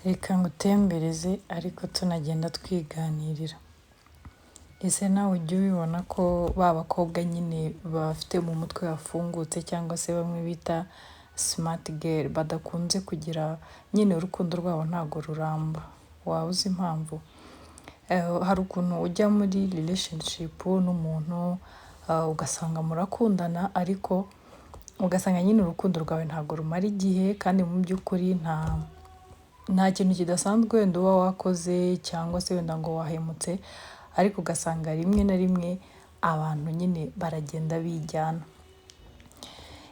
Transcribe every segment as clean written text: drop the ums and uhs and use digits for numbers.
Reka ngutembereze ariko tunagenda twiganirira. Ese nawe ujya ubibona ko ba bakobwa nyine bafite mu mutwe hafungutse cyangwa se bamwe bita smart girl badakunze kugira nyine urukundo rwabo ntago ruramba. Waba uzi impamvu? Hari ukuntu ujya muri relationship n'umuntu ugasanga murakundana ariko ugasanga nyine urukundo rwawe ntago rumara igihe kandi mu by'ukuri nta kintu kidasanzwe wenda uba wakoze cyangwa se wenda ngo wahemutse, ariko ugasanga rimwe na rimwe abantu nyine baragenda bijyana.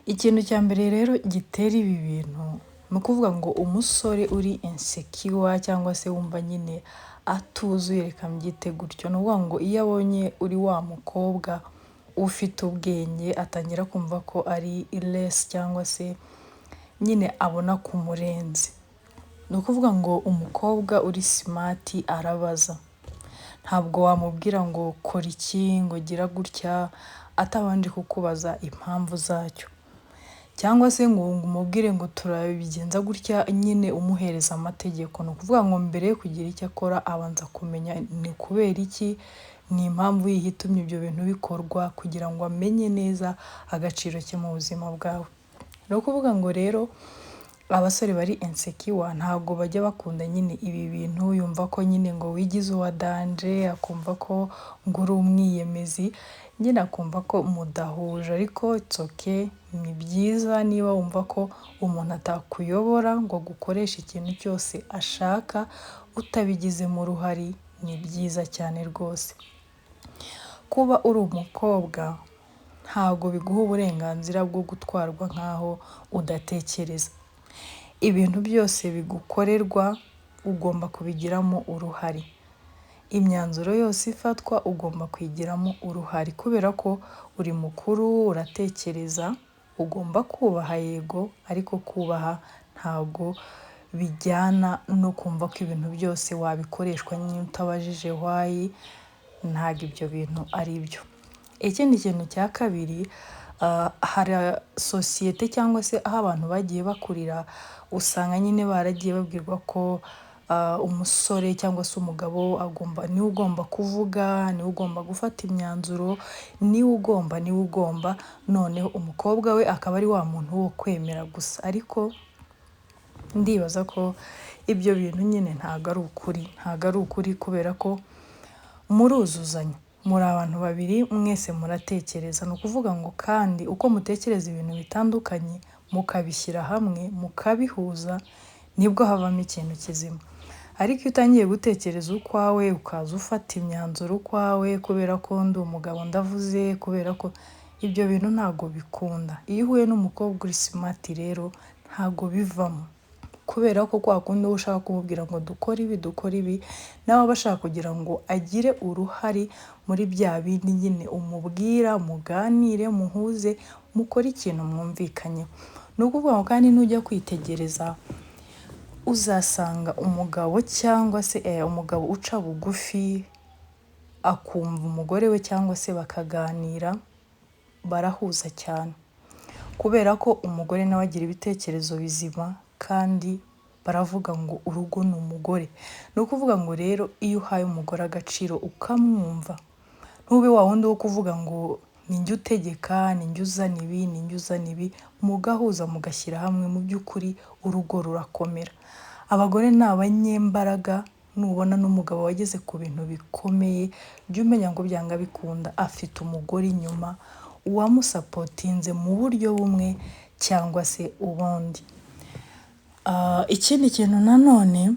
Ikintu cya mbere rero gitera ibi bintu ni ukuvuga ngo umusore uri insecure cyangwa se wumva nyine atuzuye, reka mbyite gutyo, ni ukuvuga ngo iyo abonye uri wa mukobwa ufite ubwenge atangira kumva ko ari less cyangwa se nyine abona kumurenze. Ni ukuvuga ngo umukobwa uri smart arabaza, ntabwo wamubwira ngo kora iki, ngo gira gutya atabanje kukubaza impamvu zacyo, cyangwa se ngo umubwire ngo turabigenza gutya nyine umuhereza amategeko. Ni ukuvuga ngo mbere yo kugira icyo akora abanza kumenya ni kubera iki, ni impamvu itumye ibyo bintu bikorwa, kugira ngo amenye neza agaciro ke mu buzima bwawe. Ni ukuvuga ngo rero abasore bari insecure ntabwo bajya bakunda nyine ibi bintu, yumva ko nyine ngo wigize uwa danje, akumva ko ngo uri umwiyemezi, nyine akumva ko mudahuje. Ariko it's okay, ni byiza niba wumva ko umuntu atakuyobora ngo gukoresha ikintu cyose ashaka utabigizemo uruhare, ni byiza cyane rwose. Kuba uri umukobwa ntabwo biguha uburenganzira bwo gutwarwa nk'aho udatekereza. Ibintu byose bigukorerwa ugomba kubigiramo uruhare. Imyanzuro yose ifatwa ugomba kwigiramo uruhare, kubera ko uri mukuru, uratekereza, ugomba kubaha yego, ariko kubaha ntabwo bijyana no kumva ko ibintu byose wabikoreshwa nyine utabajije why. Ntabwo ibyo bintu ari byo. Ikindi kintu cya kabiri, hari sosiyete cyangwa se aho abantu bagiye bakurira, usanga nyine baragiye babwirwa ko umusore cyangwa se umugabo niwe ugomba kuvuga, niwe ugomba gufata imyanzuro, niwe ugomba, noneho umukobwa we akaba ari wa muntu wo kwemera gusa. Ariko ndibaza ko ibyo bintu nyine ntabwo ari ukuri, kubera ko muruzuzanya, muri abantu babiri mwese muratekereza. Ni ukuvuga ngo kandi uko mutekereza ibintu bitandukanye mukabishyira hamwe mukabihuza, nibwo havamo ikintu kizima. Ariko iyo utangiye gutekereza ukwawe, ukaza ufata imyanzuro ukwawe, kubera ko ndi umugabo ndavuze, kubera ko ibyo bintu ntabwo bikunda. Iyo uhuye n'umukobwa uri smart rero ntabwo bivamo, kubera ko kwa kundi uba ushaka kumubwira ngo dukore ibi, nawe aba ashaka kugira ngo agire uruhare muri bya bindi nyine umubwira, muganire, muhuze, mukore ikintu mwumvikanyeho. Ni ukuvuga ngo kandi nujya kwitegereza uzasanga umugabo cyangwa se umugabo uca bugufi akumva umugore we cyangwa se bakaganira, barahuza cyane, kubera ko umugore nawe agira ibitekerezo bizima kandi baravuga ngo urugo ni umugore. Ni ukuvuga ngo rero iyo uhaye umugore agaciro ukamwumva, ntube wa wundi wo kuvuga ngo ninjye utegeka, ninjye uzana ibi, mugahuza mugashyira hamwe, mu by'ukuri urugo rurakomera. Abagore ni abanyembaraga, nubona n'umugabo wageze ku bintu bikomeye, jya umenya ngo byanga bikunda afite umugore inyuma wamusapotinze mu buryo bumwe cyangwa se ubundi. Ikindi kintu nanone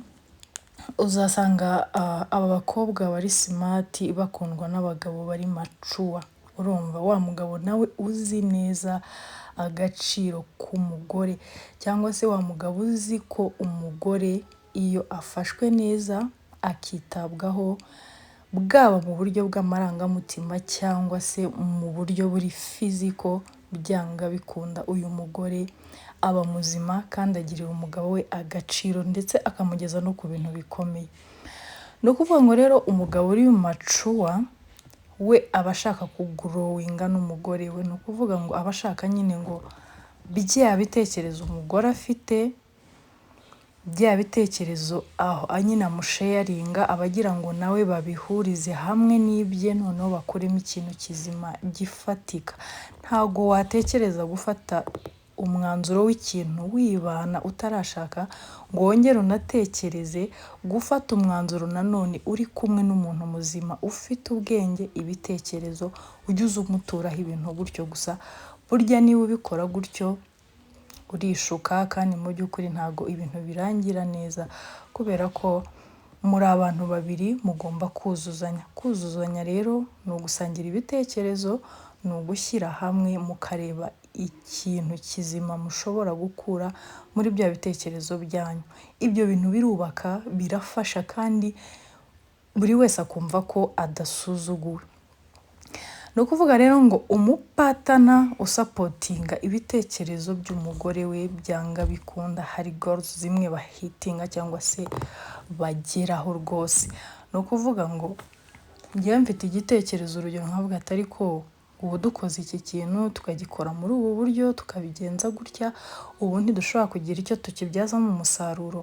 uzasanga aba bakobwa bari smart bakundwa n'abagabo bari mature. Urumva wa mugabo nawe uzi neza agaciro k'umugore, cyangwa se wa mugabo uzi ko umugore iyo afashwe neza akitabwaho, bwaba mu buryo bw'amarangamutima cyangwa se mu buryo buri physical, byanga bikunda uyu mugore aba muzima kandi agirira umugabo we agaciro ndetse akamugeza no ku bintu bikomeye. Ni ukuvuga ngo rero umugabo uri mature we aba ashaka kugrowinga n'umugore we. Ni ukuvuga ngo aba ashaka nyine ngo bya bitekerezo umugore afite bya bitekerezo aho nyine amusheyaringa abagira ngo nawe babihurize hamwe n'ibye noneho bakuremo ikintu kizima gifatika. Ntabwo watekereza gufata umwanzuro w'ikintu wibana utarashaka ngo wongere unatekereze gufata umwanzuro nanone uri kumwe n'umuntu muzima ufite ubwenge, ibitekerezo, ujye uza umuturaho ibintu gutyo gusa. Burya niba ubikora gutyo urishuka, kandi mu by'ukuri ntabwo ibintu birangira neza, kubera ko muri abantu babiri mugomba kuzuzanya. Kuzuzanya rero ni ugusangira ibitekerezo, ni ugushyira hamwe mukareba ikintu kizima mushobora gukura muri bya bitekerezo byanyu. Ibyo bintu birubaka, birafasha, kandi buri wese akumva ko adasuzuguwe. Ni ukuvuga rero ngo umupatana usapotinga ibitekerezo by'umugore we byanga bikunda, hari goals zimwe bahitinga cyangwa se bageraho rwose. Ni ukuvuga ngo njyewe mfite igitekerezo, urugero nkavuga ati ariko ubu dukoze iki kintu tukagikora muri ubu buryo tukabigenza gutya, ubu ntidushobora kugira icyo tukibyazamo umusaruro.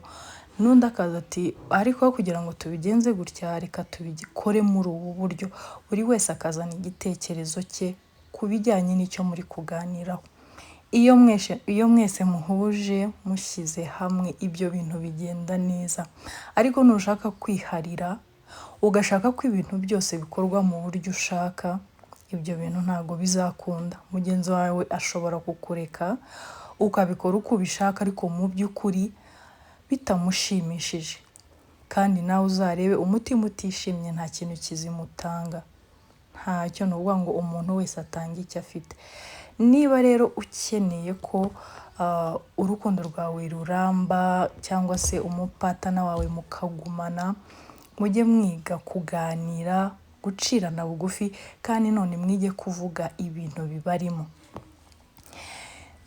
N'undi akaza ati ariko kugira ngo tubigenze gutya reka tubikore muri ubu buryo. Buri wese akazana igitekerezo cye ku bijyanye n'icyo muri kuganiraho. Iyo mwese muhuje mushyize hamwe, ibyo bintu bigenda neza. Ariko nushaka kwiharira ugashaka ko ibintu byose bikorwa mu buryo ushaka, ibyo bintu ntabwo bizakunda. Mugenzi wawe ashobora kukureka ukabikora uko ubishaka, ariko mu by'ukuri bitamushimishije, kandi nawe uzarebe umutima utishimye nta kintu kizima utanga. Ntacyo, ni ukuvuga ngo umuntu wese atanga icyo afite. Niba rero ukeneye ko urukundo rwawe ruramba cyangwa se umupatana wawe mukagumana, mujye mwiga kuganira, gucirana bugufi, kandi none mwige kuvuga ibintu bibarimo.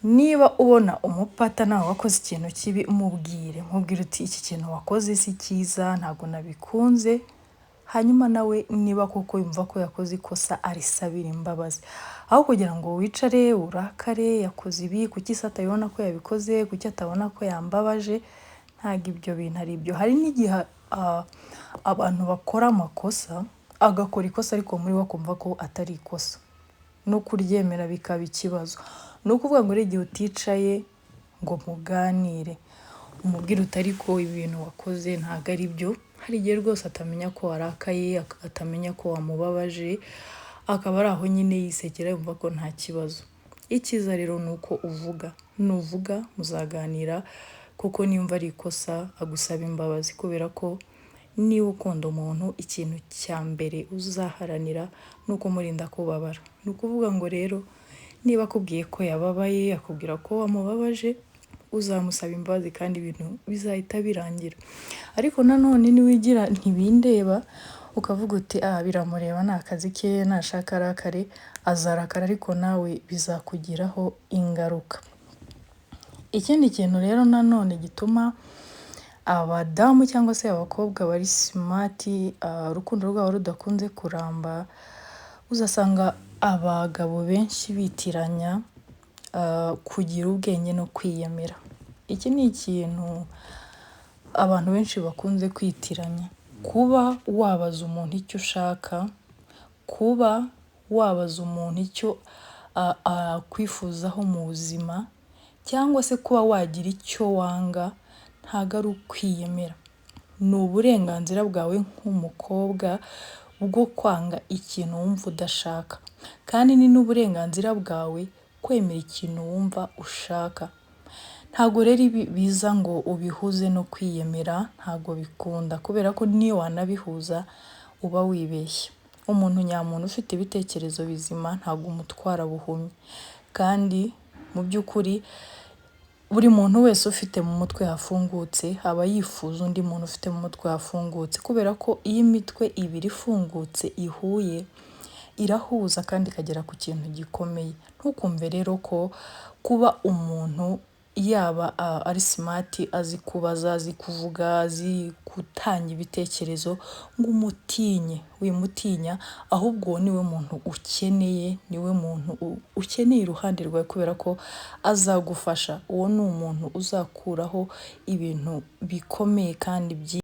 Niba ubona umupatana wawe wakoze ikintu kibi, mubwire uti iki kintu wakoze si cyiza, ntabwo nabikunze. Hanyuma nawe niba koko yumva ko yakoze ikosa, arisabire imbabazi. Aho kugira ngo wicare urakare, yakoze ibi, kuki se atabibona ko yabikoze, kuki atabona ko yambabaje. Ntabwo ibyo bintu ari byo. Hari n'igihe abantu bakora amakosa, agakora ikosa ariko muri we akumva ko atari ikosa, no kuryemera bikaba ikibazo. Ni ukuvuga ngo igihe uticaye ngo muganire, umubwire utari ko ibintu wakoze ntabwo ari byo. Hari igihe rwose atamenya ko warakaye, atamenya ko wamubabaje, akaba ari aho nyine yisekera yumva ko nta kibazo. Icyiza rero ni uko nuvuga muzaganira, kuko nimba ari ikosa agusaba imbabazi, kubera ko niba ukunda umuntu, ikintu cya mbere uzaharanira ni uko murinda kubabara. Ni ukuvuga ngo rero niba akubwiye ko yababaye, akubwira ko wamubabaje, uzamusaba imbabazi kandi ibintu bizahita birangira. Ariko nanone niwigira ntibindeba, ukavuga uti biramureba, ni akazi ke, nashaka arakare, azarakara, ariko nawe bizakugiraho ingaruka. Ikindi kintu rero nanone gituma abadamu cyangwa se abakobwa bari simati urukundo rwabo rudakunze kuramba, uzasanga abagabo benshi bitiranya kugira ubwenge no kwiyemera. Iki ni ikintu abantu benshi bakunze kwitiranya. Kuba wabaza umuntu icyo ushaka, kuba wabaza umuntu icyo akwifuzaho mu buzima, cyangwa se kuba wagira icyo wanga, ntabwo ari ukwiyemera. Ni uburenganzira bwawe nk'umukobwa bwo kwanga ikintu wumva udashaka, kandi ni n'uburenganzira bwawe kwemera ikintu wumva ushaka. Ntabwo rero ibi biza ngo ubihuze no kwiyemera, ntabwo bikunda, kubera ko niyo wanabihuza uba wibeshye. Umuntu nyamuntu ufite ibitekerezo bizima ntabwo umutwara buhumyi, kandi mu by'ukuri buri muntu wese ufite mu mutwe hafungutse aba yifuza undi muntu ufite mu mutwe hafungutse, kubera ko iyo imitwe ibiri ifungutse ihuye irahuza kandi ikagera ku kintu gikomeye. Ntukumve rero ko kuba umuntu yaba ari smart, azi kubaza, azi kuvuga, azi gutanga ibitekerezo, ngo umutinye, wimutinya, ahubwo uwo niwe muntu ukeneye, niwe muntu ukeneye iruhande rwawe kubera ko azagufasha. Uwo ni umuntu uzakuraho ibintu bikomeye kandi